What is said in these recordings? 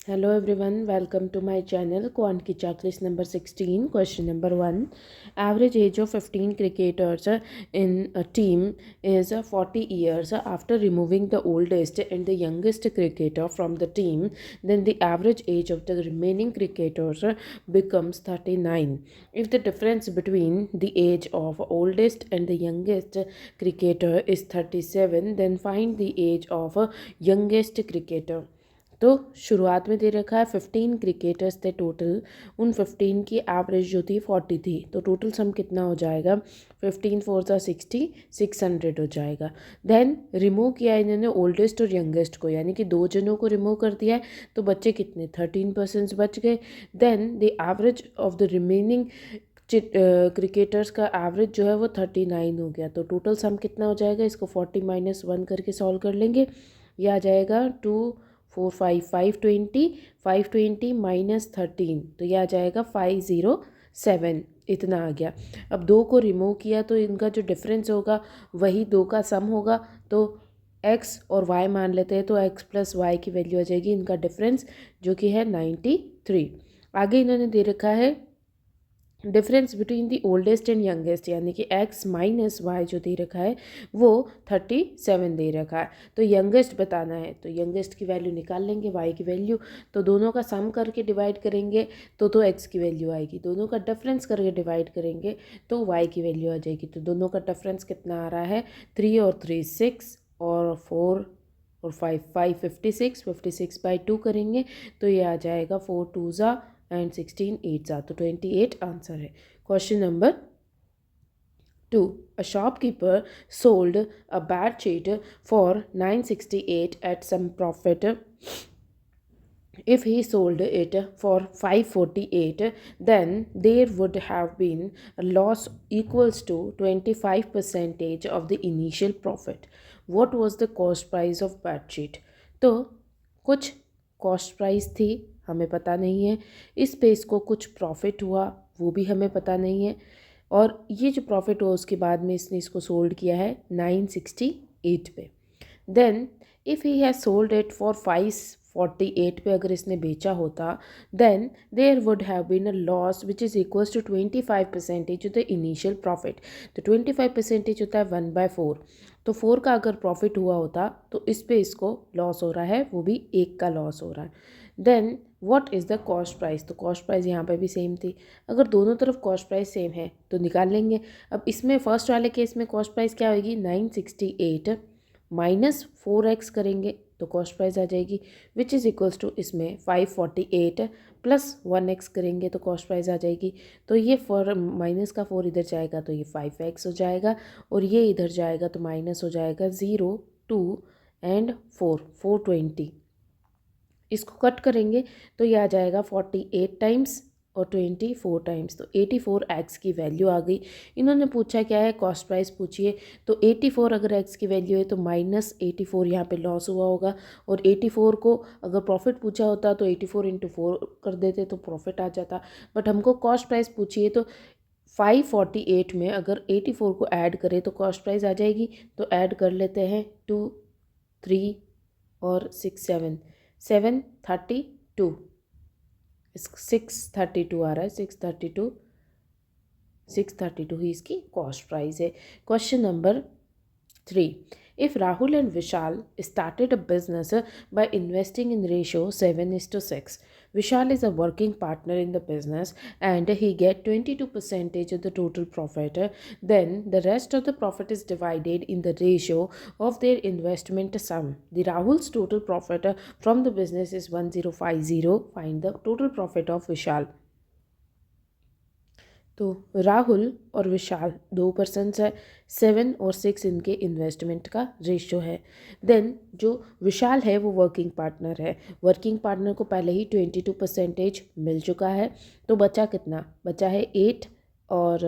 Hello everyone, welcome to my channel Quant की checklist number 16. Question number 1. Average age of 15 cricketers in a team is 40 years. After removing the oldest and the youngest cricketer from the team, then the average age of the remaining cricketers becomes 39. If the difference between the age of oldest and the youngest cricketer is 37, then find the age of youngest cricketer. तो शुरुआत में दे रखा है 15 cricketers थे total. उन 15 की average जो थी 40 थी, तो टोटल सम कितना हो जाएगा? 15 फोर सा 60, 600 हो जाएगा। देन रिमूव किया इन्होंने ओल्डेस्ट और यंगेस्ट को, यानी कि दो जनों को रिमूव कर दिया है, तो बच्चे कितने? 13% बच गए। Then the average of the remaining cricketers का एवरेज जो है वो 39 हो गया। तो टोटल सम कितना हो जाएगा? इसको 40 माइनस 1 करके सॉल्व कर लेंगे। यह आ जाएगा 2 4 5 520, 520 माइनस 13, तो यह आ जाएगा 507। इतना आ गया। अब दो को रिमूव किया तो इनका जो डिफरेंस होगा वही दो का सम होगा। तो x और y मान लेते हैं, तो x प्लस वाई की वैल्यू आ जाएगी इनका डिफरेंस, जो कि है 93। आगे इन्होंने दे रखा है difference between the oldest and youngest, यानी कि x माइनस वाई जो दे रखा है वो 37 दे रखा है। तो यंगेस्ट बताना है, तो यंगेस्ट की वैल्यू निकाल लेंगे y की वैल्यू। तो दोनों का सम करके डिवाइड करेंगे तो x की वैल्यू आएगी। दोनों का डिफरेंस करके डिवाइड करेंगे तो y की वैल्यू आ जाएगी। तो दोनों का डिफरेंस कितना आ रहा है? 3 और 3 6 और 4 और 5 5 56, 56/2 करेंगे तो ये आ जाएगा 4 2 ज़ा एंड 16 8 ज़ा, तो 28 आंसर है। Question number 2. A shopkeeper sold a bed sheet for 968 at some profit. If he sold it for 548, then there would have been a loss equals to 25% of the initial profit. What was the cost price of bed sheet? तो कुछ cost price थी, हमें पता नहीं है। इस पे इसको कुछ प्रॉफिट हुआ, वो भी हमें पता नहीं है। और ये जो प्रॉफिट हुआ उसके बाद में इसने इसको सोल्ड किया है 968 पे। Then if he has sold it for 548 पे अगर इसने बेचा होता, then there would have been a loss which is equals to 25% of the initial profit. तो 25% होता है 1/4। तो 4 का अगर प्रॉफिट हुआ होता तो इस पे इसको लॉस हो रहा है, वो भी 1 का लॉस हो रहा है। Then what is the cost price? तो कॉस्ट प्राइस यहाँ पे भी सेम थी। अगर दोनों तरफ कॉस्ट प्राइस सेम है तो निकाल लेंगे। अब इसमें फर्स्ट वाले केस में कॉस्ट प्राइस क्या होगी? 968 माइनस 4x करेंगे तो कॉस्ट प्राइस आ जाएगी, विच इज़ इक्वल्स टू इसमें 548 प्लस 1x करेंगे तो कॉस्ट प्राइस आ जाएगी। तो ये 4 माइनस का 4 इधर जाएगा तो ये 5x हो जाएगा, और ये इधर जाएगा तो माइनस हो जाएगा 0 2 एंड 4 420। इसको कट करेंगे तो ये आ जाएगा 48 टाइम्स और 24 टाइम्स, तो 84x की वैल्यू आ गई। इन्होंने पूछा क्या है? कॉस्ट प्राइस पूछिए। तो 84 अगर x की वैल्यू है तो माइनस 84 यहाँ पे लॉस हुआ होगा, और 84 को अगर प्रॉफिट पूछा होता तो 84 इंटू 4 कर देते तो प्रॉफिट आ जाता। बट हमको कॉस्ट प्राइस पूछिए, तो 548 में अगर 84 को ऐड करें तो कॉस्ट प्राइस आ जाएगी। तो ऐड कर लेते हैं 2 3 और 6 7 732, 632 आ रहा है, 632 ही इसकी कॉस्ट प्राइस है। Question number 3. If Rahul and Vishal started a business by investing in ratio 7:6, Vishal is a working partner in the business and he get 22% of the total profit. Then the rest of the profit is divided in the ratio of their investment sum. The Rahul's total profit from the business is 1050. Find the total profit of Vishal. तो राहुल और विशाल दो persons है, 7 और 6 इनके investment का ratio है। Then जो विशाल है वो वर्किंग पार्टनर है। वर्किंग पार्टनर को पहले ही 22% मिल चुका है, तो बचा कितना? बचा है 8 और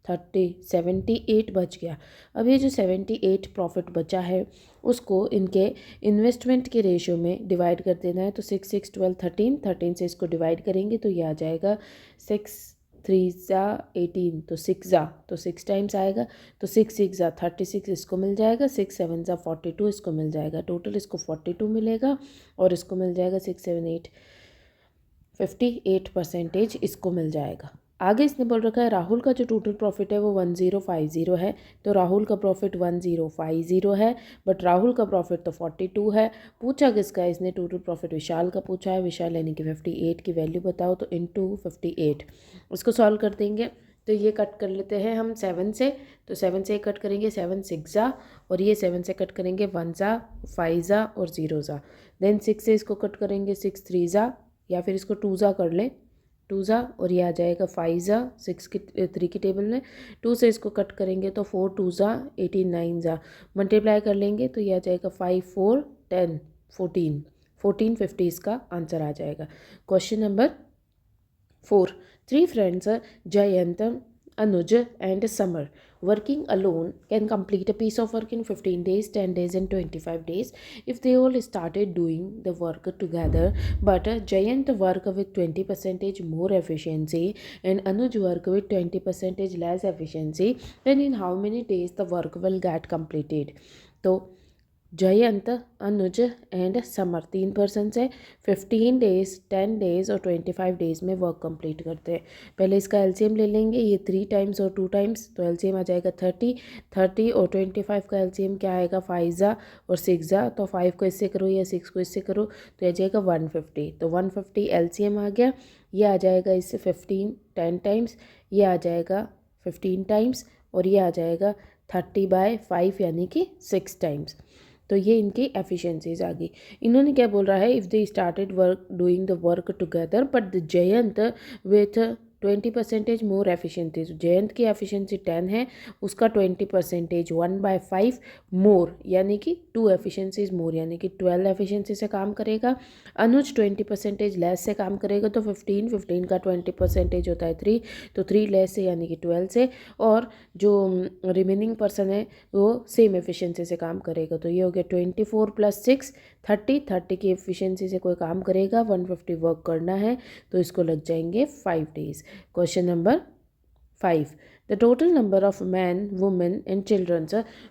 78 बच गया। अब ये जो 78 प्रॉफिट बचा है उसको इनके इन्वेस्टमेंट के रेशियो में डिवाइड कर देना है। तो 6 6 12 13 13 से इसको डिवाइड करेंगे तो ये आ जाएगा 6 थ्री ज़ा 18 तो 6 ज़ा तो 6 टाइम्स आएगा, तो 6 ज़ा 36 इसको मिल जाएगा, 6 7 ज़ा 42 इसको मिल जाएगा, टोटल इसको 42 मिलेगा और इसको मिल जाएगा 6 7 8 58% इसको मिल जाएगा। आगे इसने बोल रखा है राहुल का जो टोटल प्रॉफिट है वो 1050 है, तो राहुल का प्रॉफिट 1050 है, बट राहुल का प्रॉफिट तो 42 है। पूछा किसका है इसने, टोटल प्रॉफिट विशाल का पूछा है, विशाल यानी कि 58 की वैल्यू बताओ, तो इंटू 58 उसको सॉल्व कर देंगे। तो ये कट कर लेते हैं हम 7 से, तो 7 से कट करेंगे 7 6 ज़ा, और ये 7 से कट करेंगे 1 ज़ा 5 ज़ा और 0 ज़ा। देन 6 से इसको कट करेंगे 6 3 ज़ा, या फिर इसको 2 ज़ा कर लें, 2 ज़ा, और ये आ जाएगा 5 ज़ा 6 की 3 की टेबल में। 2 से इसको कट करेंगे तो 4 2 ज़ा 18 9 ज़ा, मल्टीप्लाई कर लेंगे तो ये आ जाएगा 5 4 10 14 1450 इसका आंसर आ जाएगा। Question number 4. Three friends, Jayant, Anuj and Samar, working alone can complete a piece of work in 15 days, 10 days and 25 days if they all started doing the work together. But Jayant work with 20% more efficiency and Anuj work with 20% less efficiency. Then in how many days the work will get completed? तो जयंत, अनुज and summer 3 person है, 15 days 10 days और 25 days में work complete करते हैं। पहले इसका LCM ले लेंगे, ये 3 टाइम्स और 2 टाइम्स, तो एलसीएम आ जाएगा 30 और 25 का एलसीएम क्या आएगा 5 ज़ा और 6 ज़ा, तो 5 को इससे करो या 6 को इससे करो तो आ जाएगा 150, तो 150 एलसीएम आ गया। ये आ जाएगा इससे 15 10 टाइम्स, ये आ जाएगा 15 टाइम्स और ये आ जाएगा 30/5 यानी कि 6 टाइम्स। तो ये इनकी एफिशिएंसीज आ गई। इन्होंने क्या बोल रहा है, if they started work doing the work together but the Jayant with 20% more efficiency, Jayant की एफिशिएंसी 10 है, उसका 20% 1/5 मोर यानी कि 2 एफिशिएंसीज मोर यानी कि 12 एफिशिएंसी से काम करेगा। अनुज 20% लेस से काम करेगा, तो 15 का 20% होता है 3, तो 3 लेस से यानी कि 12 से, और जो रिमेनिंग पर्सन है वो सेम एफिशिएंसी से काम करेगा। तो ये हो गया 24 + 6 30 की एफिशिएंसी से कोई काम करेगा, 150 वर्क करना है, तो इसको लग जाएंगे 5 days. Question number 5. The total number of men, women and children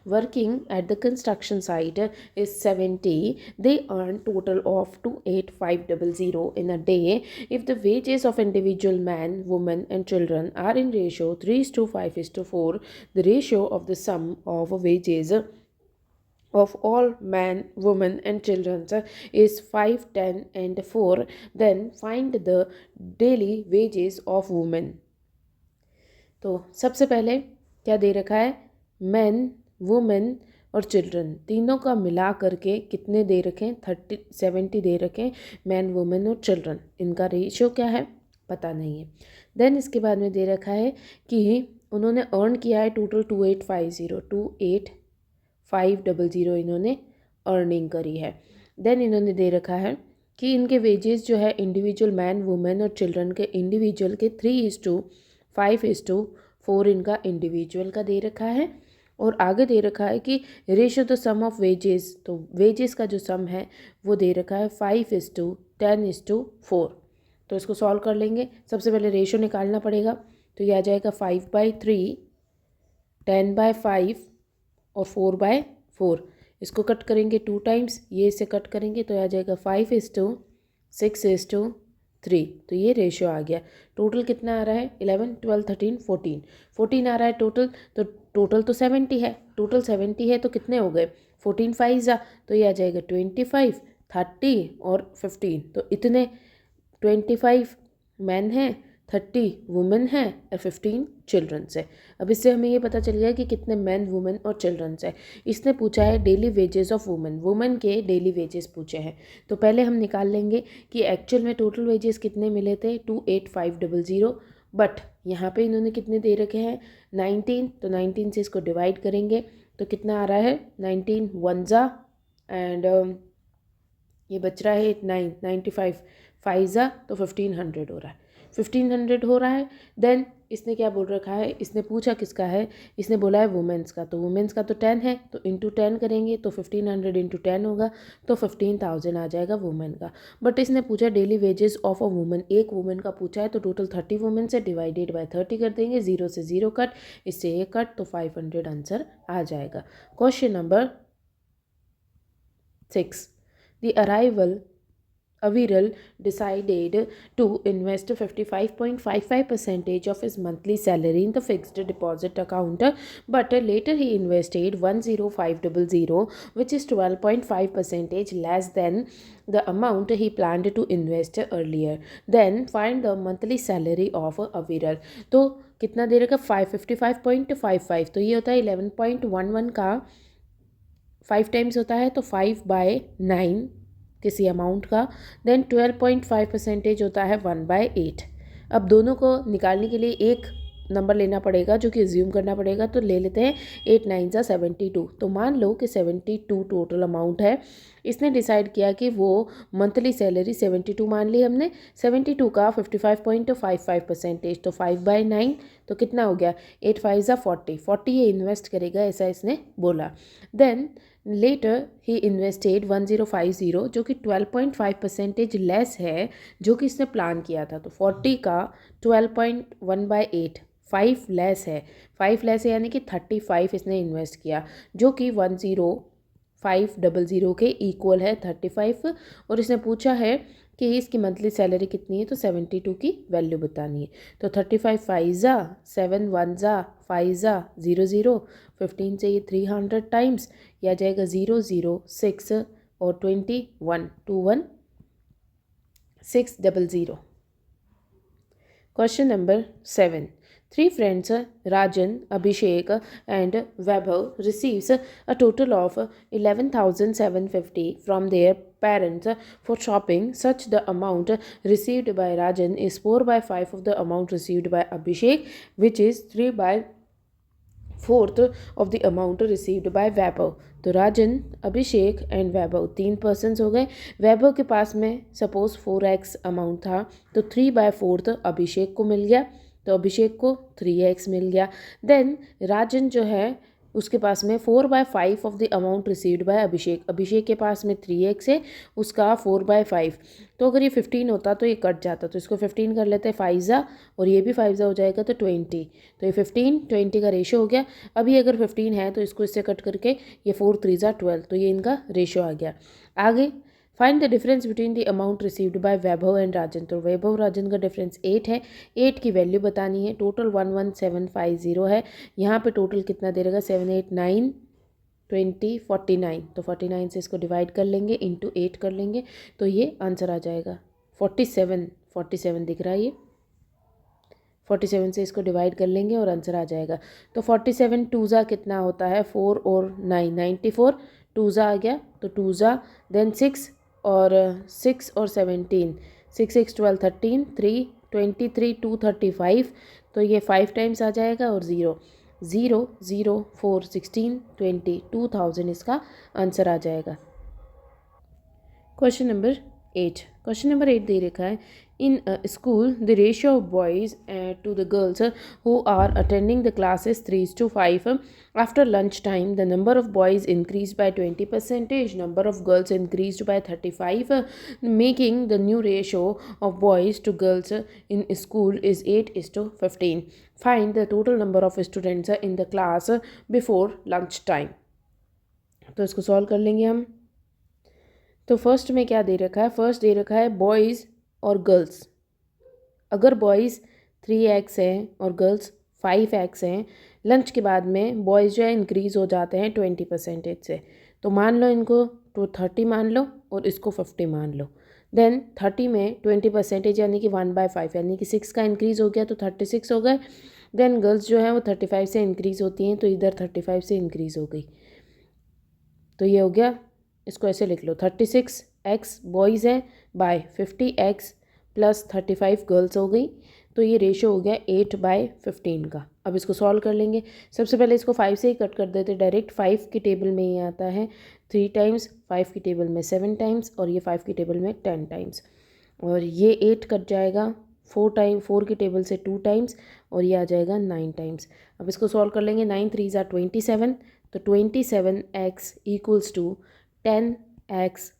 working at the construction site is 70. They earn total of 28500 in a day. If the wages of individual man, woman and children are in ratio 3:5:4, the ratio of the sum of wages of all men, women and children is 5, 10 and 4. Then find the daily wages of women. तो सबसे पहले क्या दे रखा है, man, women और children तीनों का मिला करके कितने दे रखे हैं, 70 दे रखे हैं, मैन वुमेन और चिल्ड्रन, इनका रेशियो क्या है पता नहीं है। देन इसके बाद में दे रखा है कि उन्होंने अर्न किया है टोटल 2850 इन्होंने अर्निंग करी है। देन इन्होंने दे रखा है कि इनके वेजेस जो है इंडिविजुअल मैन वुमेन और चिल्ड्रन के इंडिविजुअल के 3:5:4 इनका इंडिविजुअल का दे रखा है, और आगे दे रखा है कि ratio the sum of wages, तो वेजेस का जो सम है वो दे रखा है 5:10:4। तो इसको सॉल्व कर लेंगे। सबसे पहले रेशियो निकालना पड़ेगा, तो ये आ जाएगा 5/3 10/5 और 4/4। इसको कट करेंगे 2 टाइम्स, ये इसे कट करेंगे तो आ जाएगा 5:6:3। तो ये रेशियो आ गया। टोटल कितना आ रहा है 11 12 13 14 14 आ रहा है टोटल, तो टोटल तो 70 है, टोटल 70 है तो कितने हो गए 14 5 ज़ा, तो ये आ जाएगा 25 30 और 15, तो इतने 25 मैन हैं, 30 वुमेन हैं और 15 चिल्ड्रंस है। अब इससे हमें ये पता चल गया कि कितने मैन वुमेन और चिल्ड्रंस है। इसने पूछा है daily wages of women, women के डेली वेजेस पूछे हैं, तो पहले हम निकाल लेंगे कि एक्चुअल में टोटल वेजेस कितने मिले थे 28500, बट यहाँ पे इन्होंने कितने दे रखे हैं 19, तो 19 से इसको डिवाइड करेंगे तो कितना आ रहा है 19 1 ज़ा एंड ये बच रहा है 9 95 5 ज़ा, तो 1500 हो रहा है। 1500 हो रहा है। देन इसने क्या बोल रखा है, इसने पूछा किसका है, इसने बोला है वुमेंस का, तो वुमेंस का तो 10 है, तो इंटू 10 करेंगे तो 1500 इंटू 10 होगा, तो 15,000 आ जाएगा वुमेन का। बट इसने पूछा daily wages of a women, एक वुमेन का पूछा है, तो टोटल 30 वुमेन से डिवाइडेड बाय 30 कर देंगे, 0 से 0 कट, इससे 1 कट, तो 500 आंसर आ जाएगा। Question number 6, the arrival Aviral decided to invest 55.55% of his monthly salary in the fixed deposit account, but later he invested 10500, which is 12.5% less than the amount he planned to invest earlier. Then find the monthly salary of Aviral. तो कितना दे रखा, 555.55, तो ये होता है 11.11 का 5 times होता है, तो 5/9 किसी अमाउंट का। देन 12.5% होता है 1/8। अब दोनों को निकालने के लिए एक नंबर लेना पड़ेगा जो कि एज्यूम करना पड़ेगा, तो ले लेते हैं 8 9 सा 72। तो मान लो कि 72 टोटल अमाउंट है। इसने डिसाइड किया कि वो मंथली सैलरी 72 मान ली हमने, 72 का 55.55%, तो 5/9, तो कितना हो गया, 8 5 सा 40 ये इन्वेस्ट करेगा, ऐसा इसने बोला। देन लेटर ही इन्वेस्टेड 1050, जो कि 12.5% लेस है जो कि इसने प्लान किया था। तो 40 का 12.1/8, 5 लेस है, 5 लेस है यानी कि 35 इसने इन्वेस्ट किया, जो कि 10500 के इक्वल है 35। और इसने पूछा है कि इसकी मंथली सैलरी कितनी है, तो 72 की वैल्यू बतानी है। तो 35 5 ज़ा 7 1 ज़ा 5 ज़ा 0 0, 15 से ये 300 टाइम्स, यह आ जाएगा 0 0 6 और 21 21 600। Question number 7. Three friends, Rajan, Abhishek, and Vaibhav, receives a total of 11,750 from their parents for shopping. Such the amount received by Rajan is 4/5 of the amount received by Abhishek, which is 3/4 of the amount received by Vaibhav. तो राजन, अभिषेक and Vaibhav 3 persons हो गए। वैभव के पास में suppose 4x amount था, तो 3/4 अभिषेक को मिल गया, तो अभिषेक को 3x मिल गया। देन राजन जो है उसके पास में 4/5 of the amount received by Abhishek, Abhishek के पास में 3x है, उसका 4/5, तो अगर ये 15 होता तो ये कट जाता, तो इसको 15 कर लेते हैं 5 ज़ा, और ये भी 5 ज़ा हो जाएगा, तो 20, तो ये 15 20 का रेशो हो गया। अभी अगर 15 है तो इसको इससे कट करके ये 4 3 ज़ा 12, तो ये इनका रेशो आ गया। आगे find the difference between the amount received by Vaibhav and Rajan, तो वैभव राजन का डिफरेंस 8 है, 8 की वैल्यू बतानी है। टोटल 11750 है, यहाँ पे टोटल कितना दे रहेगा, 7 8 9 20 49, तो 49 से इसको डिवाइड कर लेंगे, इंटू 8 कर लेंगे, तो ये आंसर आ जाएगा 47 दिख रहा है, ये 47 से इसको डिवाइड कर लेंगे और आंसर आ जाएगा। तो 47 2 ज़ा कितना होता है, 4 और 9 94, 2 ज़ा आ गया, तो 2 ज़ा, देन 6 और 17, 6 6 12 13 3 23 2 35, तो ये 5 टाइम्स आ जाएगा, और 0 0 0 4 16 20 2000 इसका आंसर आ जाएगा। क्वेश्चन नंबर 8 दे रखा है, in school the ratio of boys to the girls who are attending the classes 3:5 after lunch time, the number of boys increased by 20%, number of girls increased by 35, making the new ratio of boys to girls in school is 8:15. Find the total number of students in the class before lunch time. तो इसको solve कर लेंगे हम। तो first में क्या दे रखा है, फर्स्ट दे रखा है बॉयज़ और गर्ल्स। अगर बॉयज़ 3x हैं और गर्ल्स 5x हैं, लंच के बाद में बॉयज़ जो है इंक्रीज़ हो जाते हैं 20% से, तो मान लो इनको तो 30 मान लो और इसको 50 मान लो। देन 30 में 20% यानी कि 1/5 यानी कि 6 का इंक्रीज़ हो गया, तो 36 हो गए। देन गर्ल्स जो है वो 35 से इंक्रीज़ होती हैं, तो इधर 35 से इंक्रीज़ हो गई, तो ये हो गया। इसको ऐसे लिख लो, 36x बॉयज़ हैं बाय 50x प्लस 35 गर्ल्स हो गई, तो ये रेशो हो गया 8/15 का। अब इसको सॉल्व कर लेंगे। सबसे पहले इसको 5 से ही कट कर देते डायरेक्ट। 5 की टेबल में ये आता है 3 टाइम्स, 5 की टेबल में 7 टाइम्स, और ये 5 की टेबल में 10 टाइम्स, और ये 8 कट जाएगा, 4 की टेबल से 2 टाइम्स और ये आ जाएगा 9 टाइम्स। अब इसको सॉल्व कर लेंगे। 9 3 27, तो 27x equals to 10x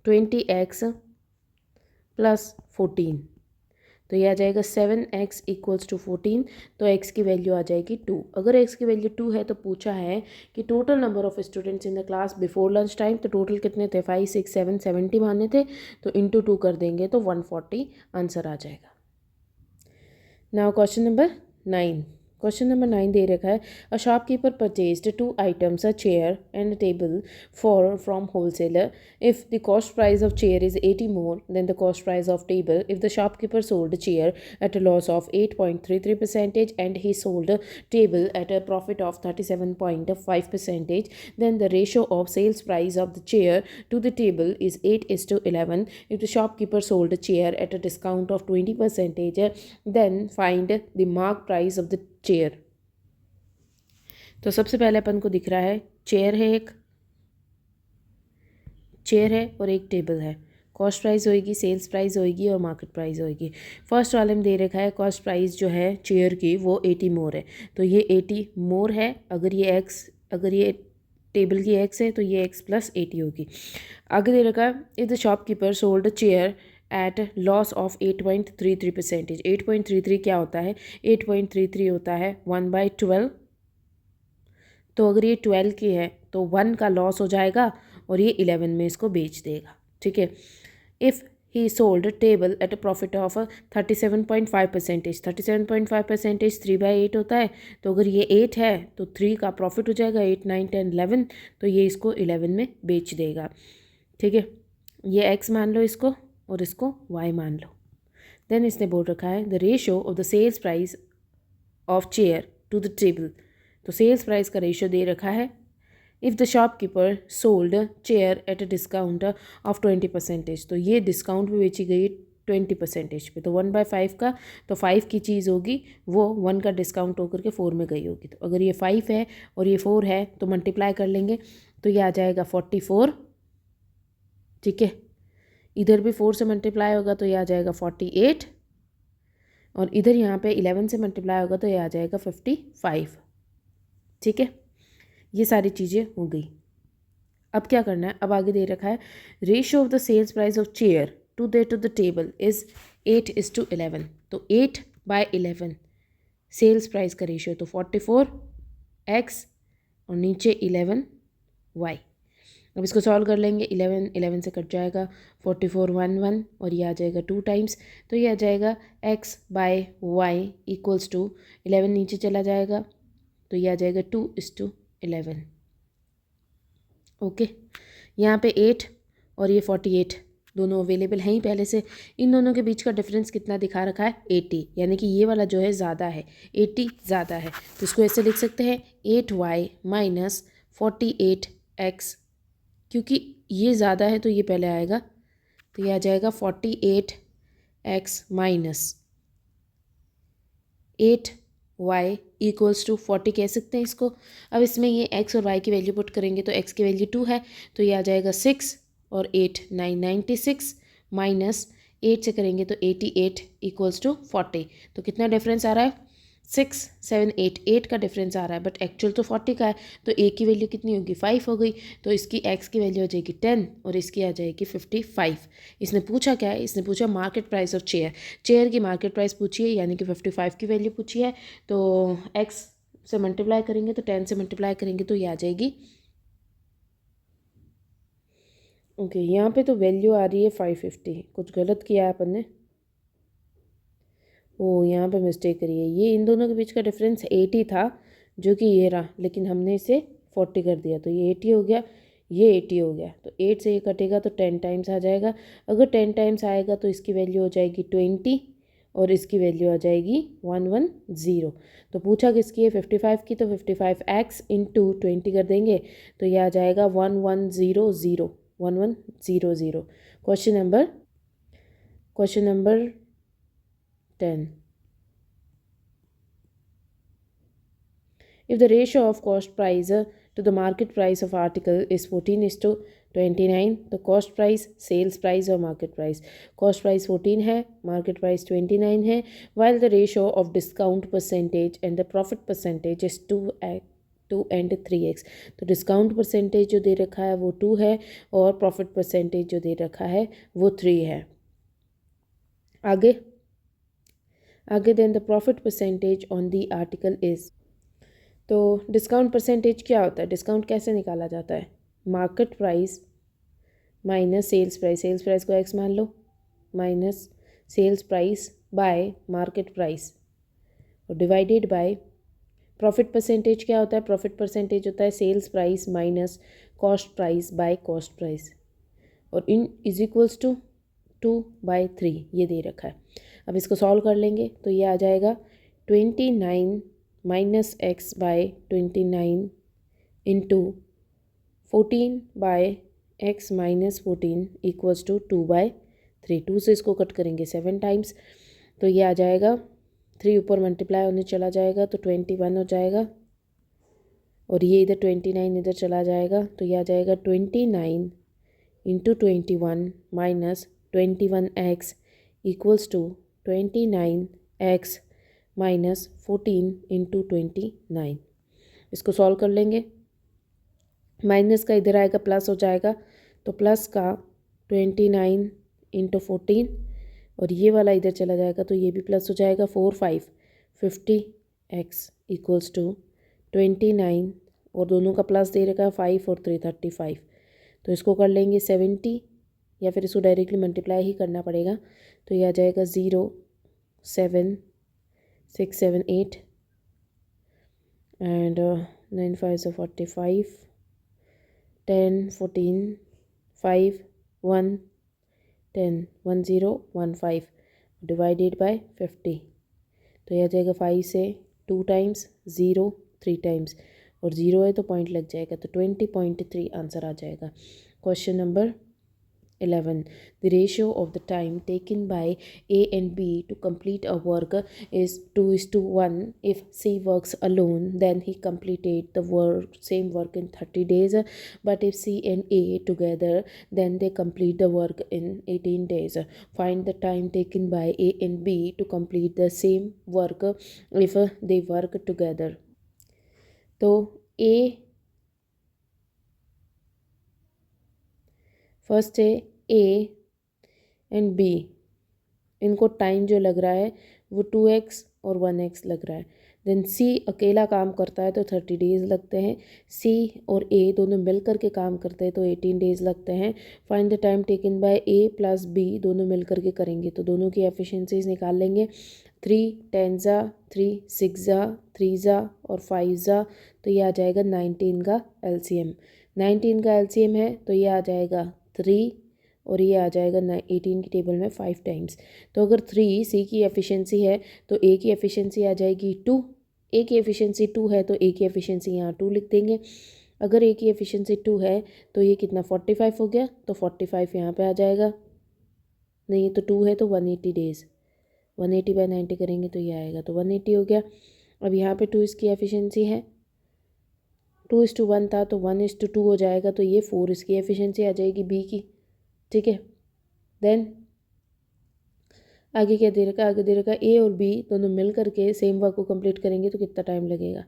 20x plus 14, तो ये आ जाएगा 7x इक्वल्स टू 14, तो x की वैल्यू आ जाएगी 2। अगर x की वैल्यू 2 है तो पूछा है कि total number of students in the class before lunch time, तो टोटल कितने थे, 5 6 7 70 माने थे, तो इंटू 2 कर देंगे तो 140 आंसर आ जाएगा। Now question number 9। Question number 9 दे रखा है, a shopkeeper purchased 2 items, a chair and a table for from wholesaler. If the cost price of chair is 80 more than the cost price of table, if the shopkeeper sold a chair at a loss of 8.33% and he sold a table at a profit of 37.5%, then the ratio of sales price of the chair to the table is 8:11. If the shopkeeper sold a chair at a discount of 20%, then find the mark price of the chair. तो सबसे पहले अपन को दिख रहा है chair है, एक chair है और एक टेबल है। कॉस्ट प्राइस होएगी, सेल्स प्राइस होएगी और मार्केट प्राइस होएगी। फर्स्ट वाले में दे रखा है कॉस्ट प्राइस जो है चेयर की वो 80 मोर है, तो ये 80 मोर है। अगर ये टेबल की x है तो ये x प्लस 80 होगी। आगे दे रखा है, if the shopkeeper sold chair at loss of 8.33%। 8.33 क्या होता है, 8.33 होता है 1/12। तो अगर ये 12 की है तो 1 का लॉस हो जाएगा और ये 11 में इसको बेच देगा, ठीक है। If he sold table at a profit of 37.5%। 37.5% 3/8 होता है, तो अगर ये 8 है तो 3 का प्रॉफिट हो जाएगा, 8 9 10 11, तो ये इसको 11 में बेच देगा, ठीक है। ये x मान लो इसको और इसको y मान लो। देन इसने बोल रखा है the ratio of the sales price of chair to the table, तो सेल्स प्राइस का रेशियो दे रखा है। If the shopkeeper sold chair at a discount of 20%, तो ये डिस्काउंट में बेची गई 20% पे, तो 1/5 का, तो 5 की चीज़ होगी वो 1 का डिस्काउंट होकर के 4 में गई होगी। तो अगर ये 5 है और ये 4 है तो मल्टीप्लाई कर लेंगे तो ये आ जाएगा 44, ठीक है। इधर भी 4 से मल्टीप्लाई होगा तो ये आ जाएगा 48, और इधर यहाँ पे 11 से मल्टीप्लाई होगा तो ये आ जाएगा 55, ठीक है। ये सारी चीज़ें हो गई। अब क्या करना है, अब आगे दे रखा है ratio of the sales price of chair to the table is 8:11, तो 8/11 सेल्स प्राइस का रेशियो, तो 44x और नीचे 11y। अब इसको सॉल्व कर लेंगे, 11 से कट जाएगा, 44 1 1 और ये आ जाएगा 2 टाइम्स, तो ये आ जाएगा x/y इक्वल्स टू 11 नीचे चला जाएगा तो ये आ जाएगा 2:11, ओके। यहाँ पे 8 और ये 48 दोनों अवेलेबल हैं ही पहले से। इन दोनों के बीच का डिफरेंस कितना दिखा रखा है, 80, यानी कि ये वाला जो है ज़्यादा है, 80 ज़्यादा है, तो इसको ऐसे लिख सकते हैं 8y माइनस 48x, क्योंकि ये ज़्यादा है तो ये पहले आएगा, तो ये आ जाएगा 48x minus 8y equals to 40 कह सकते हैं इसको। अब इसमें ये x और y की वैल्यू पुट करेंगे तो x की वैल्यू 2 है, तो ये आ जाएगा 6 और 8 9 96 माइनस 8 से करेंगे तो 88 इक्वल्स टू 40, तो कितना डिफरेंस आ रहा है, 6 7 8 का डिफरेंस आ रहा है, बट एक्चुअल तो 40 का है, तो a की वैल्यू कितनी होगी, 5 हो गई, तो इसकी x की वैल्यू आ जाएगी 10 और इसकी आ जाएगी 55। इसने पूछा क्या है, इसने पूछा market price of chair, chair की मार्केट प्राइस पूछी है, यानी कि 55 की वैल्यू पूछी है, तो x से मल्टीप्लाई करेंगे तो 10 से मल्टीप्लाई करेंगे तो ये आ जाएगी, ओके। यहाँ पे तो वैल्यू आ रही है 550, कुछ गलत किया है अपन ने, ओ यहाँ पे मिस्टेक करी है। ये इन दोनों के बीच का डिफरेंस 80 था जो कि ये रहा, लेकिन हमने इसे 40 कर दिया, तो ये 80 हो गया, ये 80 हो गया, तो 8 से ये कटेगा तो 10 टाइम्स आ जाएगा। अगर 10 टाइम्स आएगा तो इसकी वैल्यू हो जाएगी 20 और इसकी वैल्यू आ जाएगी 110। तो पूछा किसकी है, 55 की, तो 55x इंटू 20 कर देंगे तो ये आ जाएगा 1100 1100। Question number 10। If the ratio of cost price to the market price of article is 14 is to 29, तो कॉस्ट प्राइस, सेल्स प्राइस और मार्केट प्राइस। कॉस्ट प्राइस 14 है, मार्केट प्राइस 29 है, while the ratio of discount percentage and the profit percentage is 2 and 3x। तो discount percentage जो दे रखा है वो 2 है और प्रॉफिट परसेंटेज जो दे रखा है वो 3 है। आगे आगे then the profit percentage on the article is. तो डिस्काउंट परसेंटेज क्या होता है, डिस्काउंट कैसे निकाला जाता है? Market price minus sales price, sales price को x मान लो, minus sales price by market price और डिवाइडेड बाय प्रॉफिट परसेंटेज। क्या होता है? प्रॉफिट परसेंटेज होता है sales price minus cost price by cost price और इन इज इक्वल्स टू 2/3 ये दे रखा है। अब इसको सॉल्व कर लेंगे तो ये आ जाएगा 29 minus x by 29 into 14 by x minus 14 equals to 2/3। 2 से इसको कट करेंगे 7 टाइम्स, तो ये आ जाएगा 3 ऊपर मल्टीप्लाई होने चला जाएगा तो 21 हो जाएगा और ये इधर 29 इधर चला जाएगा तो ये आ जाएगा 29 into 21 minus 21x equals to 29x minus 14 into 29। इसको सॉल्व कर लेंगे, माइनस का इधर आएगा प्लस हो जाएगा तो प्लस का 29 इंटू 14 और ये वाला इधर चला जाएगा तो ये भी प्लस हो जाएगा 50x इक्वल्स टू 29 और दोनों का प्लस दे रखा है 5 और 3 35। तो इसको कर लेंगे 70 या फिर इसको डायरेक्टली मल्टीप्लाई ही करना पड़ेगा तो ये आ जाएगा 0 7 6 7 8 एंड 9 5 45 10 14 5 1 10 1 0 1 5 डिवाइडेड बाय 50। तो यह आ जाएगा 5 से 2 टाइम्स 0 3 टाइम्स और 0 है तो पॉइंट लग जाएगा तो 20.3 आंसर आ जाएगा। Question number 11. The ratio of the time taken by A and B to complete a work is 2:1. If C works alone, then he completed the same work in 30 days. But if C and A together, then they complete the work in 18 days. Find the time taken by A and B to complete the same work if they work together. तो A first है A and B, इनको time जो लग रहा है वो 2x और 1x लग रहा है। देन सी अकेला काम करता है तो 30 डेज़ लगते हैं, सी और ए दोनों मिल कर के काम करते हैं तो 18 डेज़ लगते हैं। Find the time taken by A plus B, दोनों मिल कर के करेंगे तो दोनों की एफिशिएंसीज निकाल लेंगे। 3 10 ज़ा 3 6 ज़ा 3 ज़ा और 5 ज़ा तो ये आ जाएगा 19 का एलसीएम। 19 का एलसीएम है तो ये आ जाएगा 3 और ये आ जाएगा 18 की टेबल में 5 टाइम्स। तो अगर 3 सी की एफिशिएंसी है तो ए की एफिशिएंसी आ जाएगी 2, ए की एफिशिएंसी 2 है तो ए की एफिशिएंसी यहाँ 2 लिख देंगे। अगर ए की एफिशिएंसी 2 है तो ये कितना 45 हो गया तो 45 यहाँ पे आ जाएगा, नहीं तो 2 है तो 180 डेज़, 180/90 करेंगे तो ये आएगा तो 180 हो गया। अब यहाँ पे 2 इसकी एफिशिएंसी है, 2:1 था तो 1:2 हो जाएगा तो ये 4 इसकी एफिशिएंसी आ जाएगी बी की, ठीक है। देन आगे क्या दे रखा है, आगे दे रखा है ए और बी दोनों मिल करके सेम वर्क को कंप्लीट करेंगे तो कितना टाइम लगेगा,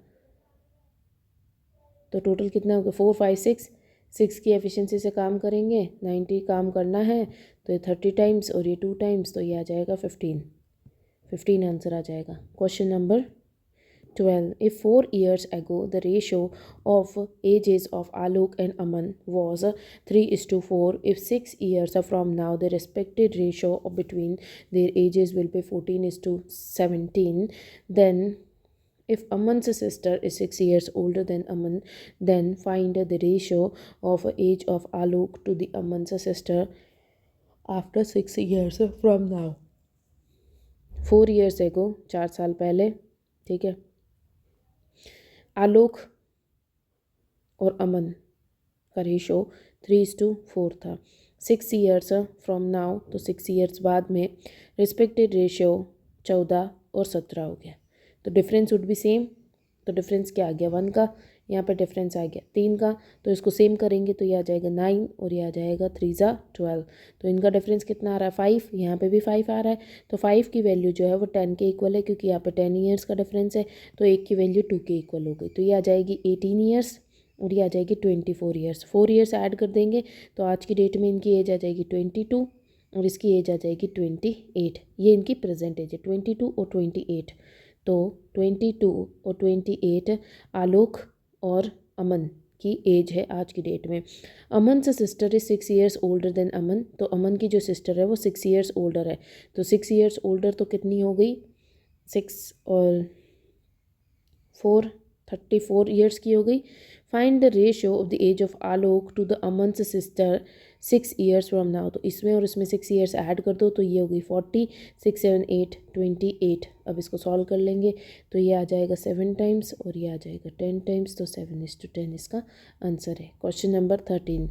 तो टोटल कितना होगा 4 5 6, 6 की एफिशिएंसी से काम करेंगे, 90 काम करना है तो ये 30 टाइम्स और ये 2 टाइम्स तो ये आ जाएगा 15 आंसर आ जाएगा। Question number 12. If 4 years ago the ratio of ages of Alok and Aman was 3:4, if 6 years from now the respective ratio between their ages will be 14:17, then if Aman's sister is 6 years older than Aman, then find the ratio of age of Alok to the Aman's sister after 6 years from now. 4 years ago 4 साल पहले, ठीक है, आलोक और अमन का ratio 3:4 था। 6 years from now तो 6 years बाद में रिस्पेक्टेड रेशियो 14 और 17 हो गया। तो डिफरेंस वुड बी सेम, तो डिफरेंस क्या आ गया 1 का, यहाँ पे डिफरेंस आ गया 3 का, तो इसको सेम करेंगे तो ये आ जाएगा 9 और ये आ जाएगा 3 ज़ा 12। तो इनका डिफरेंस कितना आ रहा है 5, यहाँ पे भी 5 आ रहा है। तो 5 की वैल्यू जो है वो 10 के इक्वल है, क्योंकि यहाँ पे 10 ईयर्स का डिफरेंस है, तो एक की वैल्यू 2 के इक्वल हो गई। तो ये आ जाएगी 18 ईयर्स और ये आ जाएगी 24 ईयर्स। 4 ईयर्स ऐड कर देंगे तो आज की डेट में इनकी एज आ जाएगी 22 और इसकी एज आ जाएगी 28। ये इनकी प्रेजेंट एज है 22 और 28। तो 22 और 28 आलोक और अमन की एज है आज की डेट में। अमन से sister is 6 years older than Aman, तो अमन की जो सिस्टर है वो 6 ईयर्स ओल्डर है। तो 6 ईयर्स ओल्डर तो कितनी हो गई, 6 और 4 34 ईयर्स की हो गई। Find the ratio of the age of Alok to the Aman's sister 6 years from now. तो इसमें और इसमें 6 ईयर्स ऐड कर दो तो ये हो गई 40, 6 7 8 28। अब इसको सॉल्व कर लेंगे तो ये आ जाएगा 7 टाइम्स और ये आ जाएगा 10 टाइम्स, तो 7:10 इसका आंसर है। Question number 13,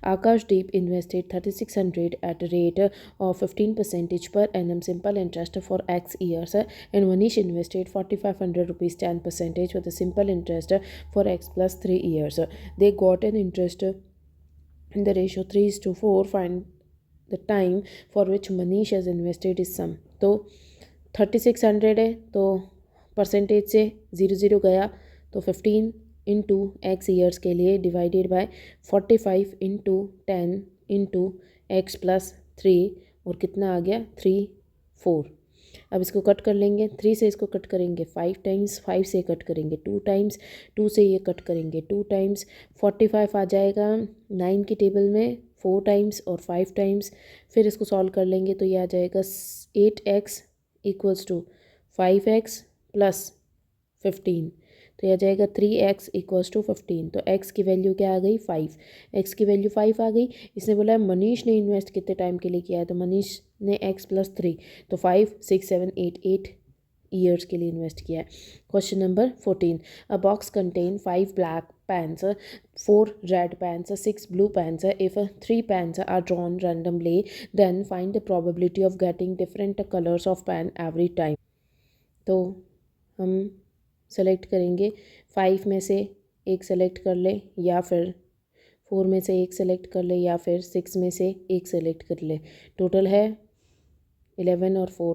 Akashdeep invested 3600 at rate of 15% per annum simple interest for X years and Manish invested 4500 rupees 10% with a simple interest for X plus 3 years. They got an interest in the ratio 3:4. Find the time for which Manish has invested his sum. तो 3600 है तो percentage से 0 गया तो 15 into x years के लिए divided by 45 into 10 into x plus 3 और कितना आ गया 3 4। अब इसको कट कर लेंगे, 3 से इसको कट करेंगे 5 टाइम्स, 5 से कट करेंगे 2 टाइम्स, 2 से ये कट करेंगे 2 टाइम्स। 45 आ जाएगा 9 की टेबल में 4 टाइम्स और 5 टाइम्स। फिर इसको सॉल्व कर लेंगे तो ये आ जाएगा 8x equals to 5x plus 15, तो यह आ जाएगा 3x इक्वल्स टू 15। तो x की वैल्यू क्या आ गई 5, x की वैल्यू 5 आ गई। इसने बोला है मनीष ने इन्वेस्ट कितने टाइम के लिए किया है, तो मनीष ने x प्लस 3 तो 5 6 7 8 ईयर्स के लिए इन्वेस्ट किया है। Question number 14, a box contain 5 black pants, 4 red pants, 6 blue pants. If 3 pants are drawn randomly, then find the probability of getting different colors of pen every time. तो हम select करेंगे 5 में से एक सेलेक्ट कर ले या फिर 4 में से एक सेलेक्ट कर ले या फिर 6 में से एक सेलेक्ट कर ले। टोटल है 11 और 4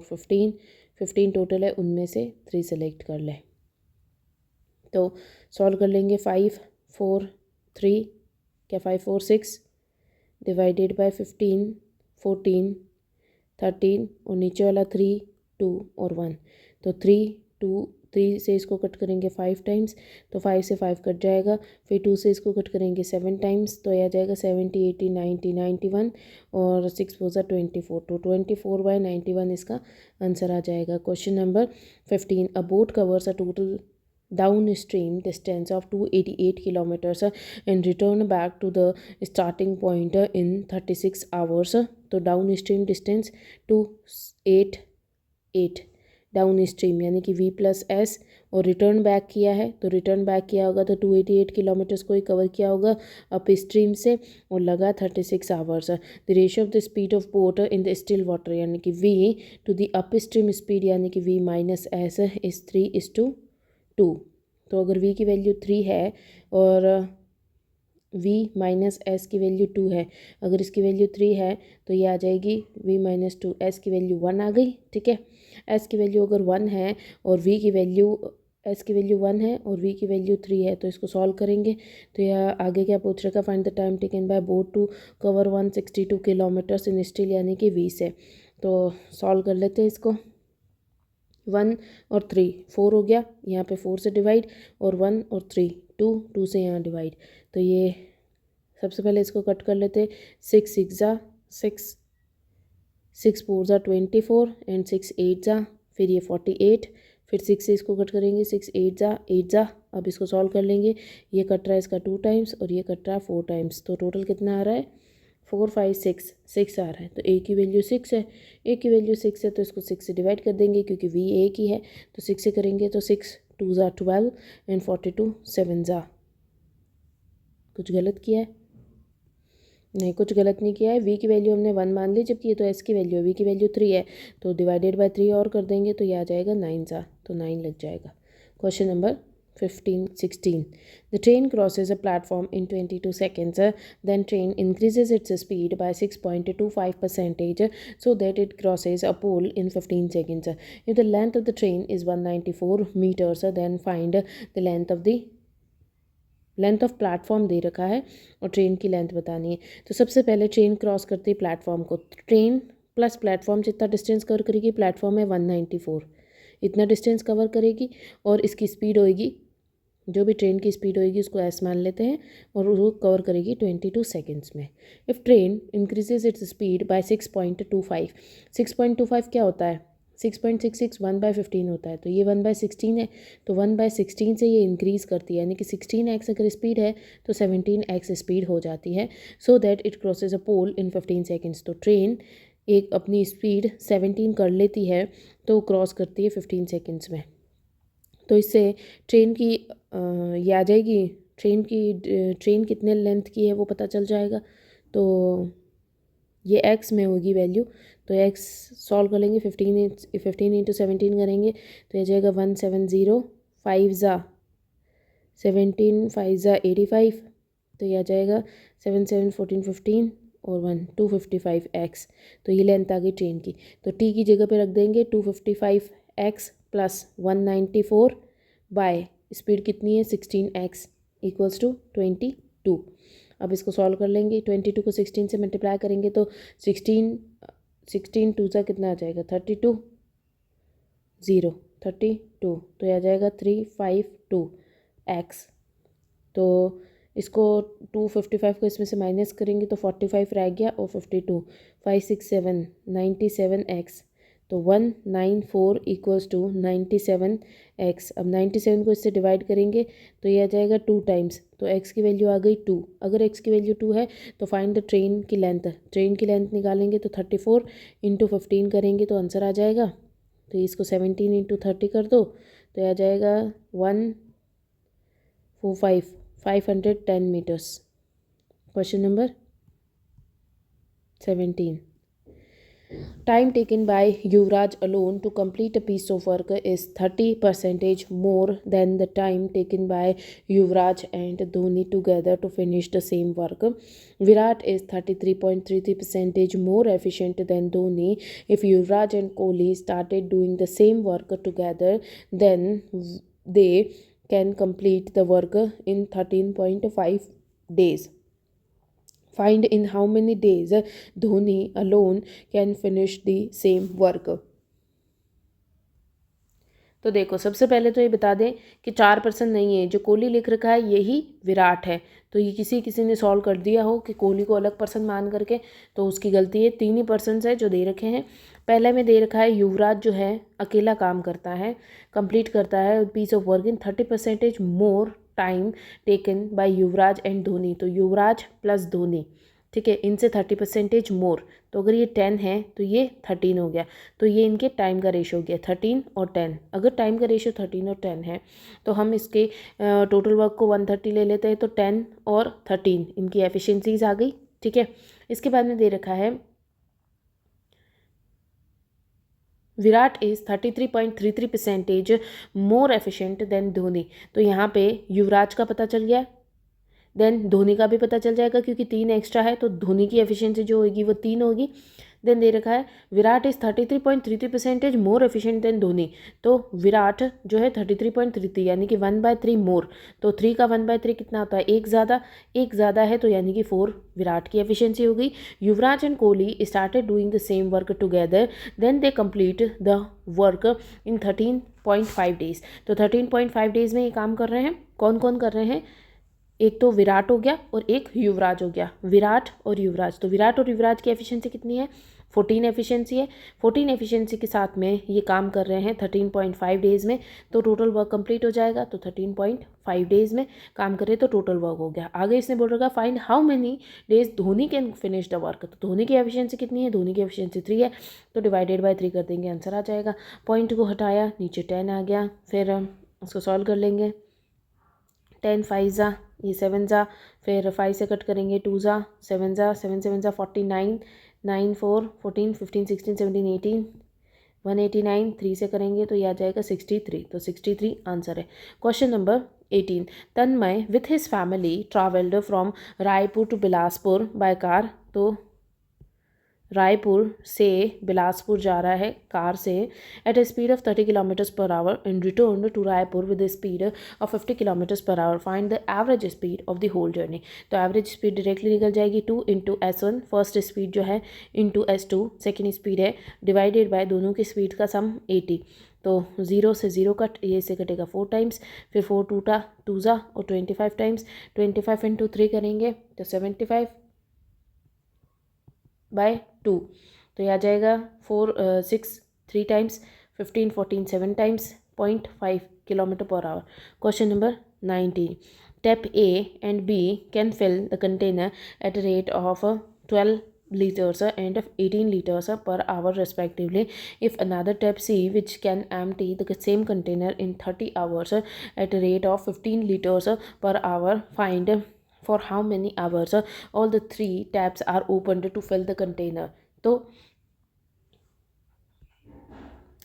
15 टोटल है, उनमें से 3 सेलेक्ट कर ले। तो सॉल्व कर लेंगे 5 4 3 क्या 5 4 6 डिवाइडेड बाय 15 14 13 और नीचे वाला 3 2 और 1। तो 3 से इसको कट करेंगे 5 टाइम्स तो 5 से 5 कट जाएगा। फिर 2 से इसको कट करेंगे 7 टाइम्स तो यह आ जाएगा 70 80 90 91 और 6 4 24। तो 24/91 इसका आंसर आ जाएगा। Question number 15, a boat covers a total downstream distance of 288 kilometers and return back to the starting point in 36 hours. तो downstream distance 288 डाउनस्ट्रीम यानी कि v प्लस एस और रिटर्न बैक किया है तो रिटर्न बैक किया होगा तो 288 किलोमीटर्स को ही कवर किया होगा अप स्ट्रीम से और लगा 36 hours. The ratio of the speed of boat in the still water यानी कि v to the upstream speed यानी कि v माइनस एस इज 3:2। तो अगर v की वैल्यू 3 है और v माइनस एस की वैल्यू 2 है, अगर इसकी वैल्यू 3 है तो ये आ जाएगी v माइनस 2, एस की वैल्यू 1 आ गई। ठीक है, एस की वैल्यू अगर 1 है और v की वैल्यू एस की वैल्यू 1 है और v की वैल्यू 3 है तो इसको सॉल्व करेंगे तो यह आगे क्या पूछ रखा, find the time taken by boat to cover 162 kilometres in still यानी कि v से। तो सॉल्व कर लेते हैं इसको। 1 और 3 4 हो गया, यहाँ पे 4 से डिवाइड और 1 और 3 2 से यहाँ डिवाइड। तो ये सबसे पहले इसको कट कर लेते 6 6 जा 6 6 4 जा 24 एंड 6 8 जा फिर ये 48 फिर 6 से इसको कट करेंगे 6 8 जा। अब इसको सॉल्व कर लेंगे, ये कट रहा है इसका 2 टाइम्स और ये कट रहा है 4 टाइम्स। तो टोटल कितना आ रहा है 4 5 6 आ रहा है। तो ए की वैल्यू 6 है, ए की वैल्यू 6 है तो इसको 6 से डिवाइड कर देंगे क्योंकि वी ए की है तो 6 से करेंगे तो 6 2 जा 12 एंड 42 7 जा। कुछ गलत किया है? नहीं, कुछ गलत नहीं किया है। वी की वैल्यू हमने 1 मान ली जबकि ये तो एस की वैल्यू है, वी की वैल्यू 3 है तो डिवाइडेड बाय 3 और कर देंगे तो ये आ जाएगा 9 जा, तो 9 लग जाएगा। Question number 15, 16. The train crosses a platform in 22 seconds. Then train increases its speed by 6.25% so that it crosses a pole in 15 seconds. If the length of the train is 194 meters, then find the length of platform दे रखा है और train की length बतानी है। तो सबसे पहले ट्रेन क्रॉस करती है प्लेटफॉर्म को। ट्रेन प्लस प्लेटफॉर्म जितना डिस्टेंस कवर करेगी, प्लेटफॉर्म है 194, इतना डिस्टेंस कवर करेगी और इसकी स्पीड होएगी, जो भी ट्रेन की स्पीड होएगी उसको एस मान लेते हैं, और वो कवर करेगी 22 सेकेंड्स में। If train increases its speed bye 6.25, 6.25 क्या होता है? 6.66 1/15 होता है, तो ये 1/16 है, तो 1/16 से ये इंक्रीज़ करती है, यानी कि 16x अगर स्पीड है तो 17x स्पीड हो जाती है, so that it crosses a pole in 15 seconds. तो ट्रेन एक अपनी स्पीड 17 कर लेती है तो क्रॉस करती है 15 सेकेंड्स में। तो इससे ट्रेन की ये आ जाएगी, ट्रेन कितने लेंथ की है वो पता चल जाएगा। तो ये एक्स में होगी वैल्यू, तो एक्स सॉल्व कर लेंगे, 15 इंटू 17 करेंगे तो ये जाएगा 170, 17 5 85, तो यह आ जाएगा 7 7 14 15 और 1 255 एक्स। तो ये लेंथ आ गई ट्रेन की। तो टी की जगह पे रख देंगे 255 एक्स प्लस 194 बाय स्पीड कितनी है 16 एक्स इक्वल्स टू 22। अब इसको सॉल्व कर लेंगे, 22 को 16 से मल्टीप्लाई करेंगे तो 16 टू सा कितना आ जाएगा 32, 32, तो यह आ जाएगा 352 एक्स। तो इसको 255 को इसमें से माइनस करेंगे तो 45 रह गया और 52, 5 6 7 97 एक्स। तो 194 इक्वल्स टू 97 एक्स। अब 97 को इससे डिवाइड करेंगे तो ये आ जाएगा 2 टाइम्स, तो एक्स की वैल्यू आ गई 2। अगर एक्स की वैल्यू 2 है तो फाइंड द ट्रेन की लेंथ। ट्रेन की लेंथ निकालेंगे तो 34 इंटू 15 करेंगे तो आंसर आ जाएगा। तो इसको 17 इंटू 30 कर दो तो यह आ जाएगा 510 metres. Question number 17. Time taken by Yuvraj alone to complete a piece of work is 30% more than the time taken by Yuvraj and Dhoni together to finish the same work. Virat is 33.33% more efficient than Dhoni. If Yuvraj and Kohli started doing the same work together, then they can complete the work in 13.5 days. Find in how many days Dhoni alone can finish the same work. तो देखो, सबसे पहले तो ये बता दें कि 4% नहीं है, जो कोहली लिख रखा है यही विराट है। तो ये किसी ने सॉल्व कर दिया हो कि कोहली को अलग पर्सन मान करके, तो उसकी गलती है। 3 ही पर्सन्स है जो दे रखे हैं। पहले में दे रखा है युवराज जो है अकेला काम करता है, कंप्लीट करता है piece of work in 30% more time taken by Yuvraj and Dhoni. तो युवराज प्लस धोनी, ठीक है, इनसे 30% मोर। तो अगर ये 10 है तो ये 13 हो गया। तो ये इनके टाइम का रेशो हो गया 13 और 10। अगर टाइम का रेशो 13 और 10 है तो हम इसके टोटल वर्क को 130 ले लेते हैं। तो 10 और 13 इनकी एफिशिएंसीज आ गई, ठीक है। इसके बाद में दे रखा है Virat is 33.33% more efficient then Dhoni. तो यहाँ पे युवराज का पता चल गया, देन धोनी का भी पता चल जाएगा क्योंकि 3 एक्स्ट्रा है, तो धोनी की एफिशिएंसी जो होगी वो 3 होगी। देन दे रखा है Virat is 33.33% more efficient then Dhoni. तो विराट जो है 33.33 यानी कि 1/3 मोर। तो 3 का 1/3 कितना होता है? एक ज़्यादा है, तो यानी कि 4 विराट की एफिशिएंसी हो गई। Yuvraj and Kohli started doing the same work together, then they complete the work in 13.5 days. तो 13.5 डेज में ये काम कर रहे हैं। कौन कौन कर रहे हैं? एक तो विराट हो गया और एक युवराज हो गया। विराट और युवराज, तो विराट और युवराज की एफिशिएंसी कितनी है? 14 एफिशिएंसी है। 14 एफिशिएंसी के साथ में ये काम कर रहे हैं 13.5 डेज़ में। तो टोटल वर्क कंप्लीट हो जाएगा। तो 13.5 डेज़ में काम करे तो टोटल वर्क हो गया। आगे इसने बोल रखा find how many days Dhoni can finish the work. तो धोनी की एफिशिएंसी कितनी है? धोनी की एफिशिएंसी 3 है, तो डिवाइडेड बाय 3 कर देंगे, आंसर आ जाएगा। पॉइंट को हटाया, नीचे 10 आ गया। फिर उसको सॉल्व कर लेंगे। 10 5 ज़ा, ये 7 ज़ा, फिर 5 से कट करेंगे 2 ज़ा, 7 ज़ा, 7 7 ज़ा 49, 9 4 14 15 16 17 18, 189 3 से करेंगे तो ये आ जाएगा 63, तो 63 आंसर है। Question number 18, Tanmay with his family travelled from Raipur to Bilaspur by car. तो रायपुर से बिलासपुर जा रहा है कार से at a speed of 30 kilometres per hour and return to Raipur with a speed of 50 kilometres per hour, find the average speed of the whole journey. तो average speed directly निकल जाएगी 2 into S1, first speed जो है into S2 second speed है, divided by दोनों की speed का सम 80। तो 0 से 0 कट, ये से कटेगा 4 टाइम्स, फिर 4 टूटा 2 जा और 25 टाइम्स, 25 इंटू 3 करेंगे तो 75 बाय 2, तो यह आ जाएगा 4 6 3 times, 15 14 7 times, 0.5 kilometre per hour. Question number 19, tap A and B can fill the container at a rate of 12 liters and 18 liters per hour respectively. If another tap C which can empty the same container in 30 hours at a rate of 15 liters per hour, find for how many hours all the 3 taps are opened to fill the container। तो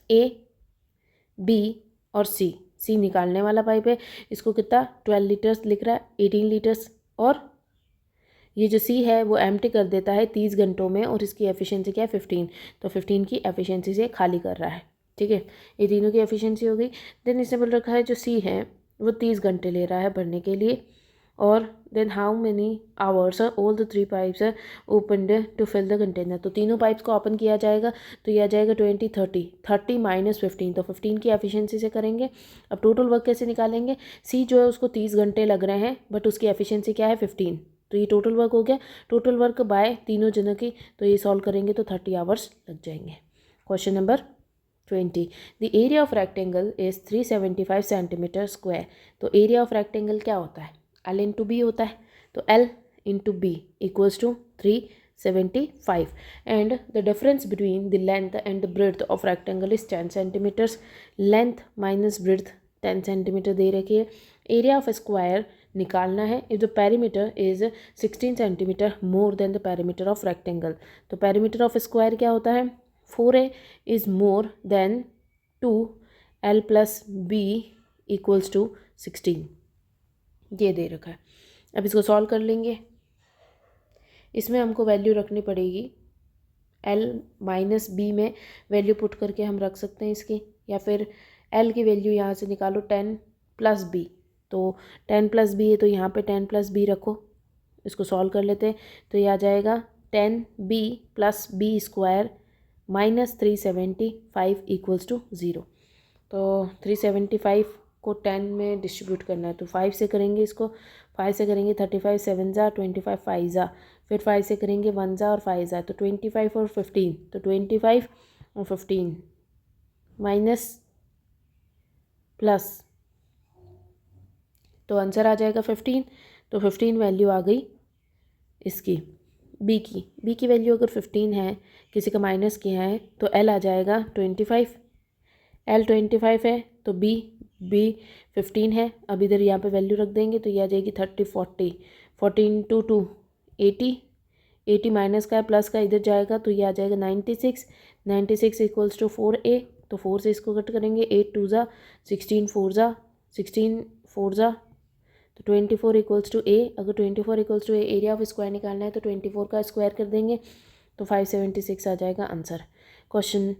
A, B और C निकालने वाला pipe है, इसको कितना 12 litres लिख रहा है, 18 लीटर्स, और ये जो C है वो एम्प्टी कर देता है 30 घंटों में, और इसकी एफिशिएंसी क्या है 15, तो 15 की एफिशिएंसी से खाली कर रहा है। ठीक है, ये तीनों की एफिशिएंसी हो गई। देन इसने बोल रखा है जो C है वो 30 घंटे ले रहा है भरने के लिए, और then how many hours all the 3 pipes opened to fill the container. तो तीनों पाइप्स को ओपन किया जाएगा तो यह आ जाएगा 20 30 30 माइनस 15, तो 15 की एफिशिएंसी से करेंगे। अब टोटल वर्क कैसे निकालेंगे, सी जो है उसको 30 घंटे लग रहे हैं बट उसकी एफिशिएंसी क्या है 15, तो ये टोटल वर्क हो गया, टोटल वर्क बाय तीनों जनों की, तो ये सॉल्व करेंगे तो 30 आवर्स लग जाएंगे। Question number 20, the area of rectangle is 375 centimetre square. तो एरिया ऑफ रेक्टेंगल क्या होता है, L इंटू बी होता है, तो L into B equals to 375 and the difference between the length and the breadth of rectangle is 10 centimetres. Length minus breadth 10 centimetre दे रखी है। एरिया ऑफ स्क्वायर निकालना है if the perimeter is 16 centimetre more than the perimeter of rectangle. तो perimeter of square क्या होता है, 4a is more than 2l plus b equals to 16, ये दे रखा है। अब इसको सॉल्व कर लेंगे, इसमें हमको वैल्यू रखनी पड़ेगी L माइनस बी में वैल्यू पुट करके हम रख सकते हैं इसकी, या फिर L की वैल्यू यहाँ से निकालो 10 प्लस बी, तो 10 प्लस बी है तो यहाँ पे 10 प्लस बी रखो, इसको सॉल्व कर लेते हैं तो ये आ जाएगा 10b plus b square minus 375 equals to 0। तो 375 को 10 में डिस्ट्रीब्यूट करना है, तो 5 से करेंगे इसको, 5 से करेंगे 35 7 जा 25 5 जा, फिर 5 से करेंगे 1 जा और 5 जा, तो 25 और 15, तो 25 और 15 माइनस प्लस, तो आंसर आ जाएगा 15। तो 15 वैल्यू आ गई इसकी बी की वैल्यू अगर 15 है, किसी का माइनस किया है, तो एल आ जाएगा 25, एल 25 है तो बी 15 है। अब इधर यहाँ पे वैल्यू रख देंगे तो ये आ जाएगी 30 40, 14 टू 2 80 माइनस का है प्लस का इधर जाएगा तो ये आ जाएगा 96 इक्वल्स टू 4a, तो 4 से इसको कट करेंगे, 8 2 जा 16 4 जा तो 24 इक्वल्स टू a। अगर 24 equals to a area of square निकालना है तो 24 का स्क्वायर कर देंगे तो 576 आ जाएगा आंसर। क्वेश्चन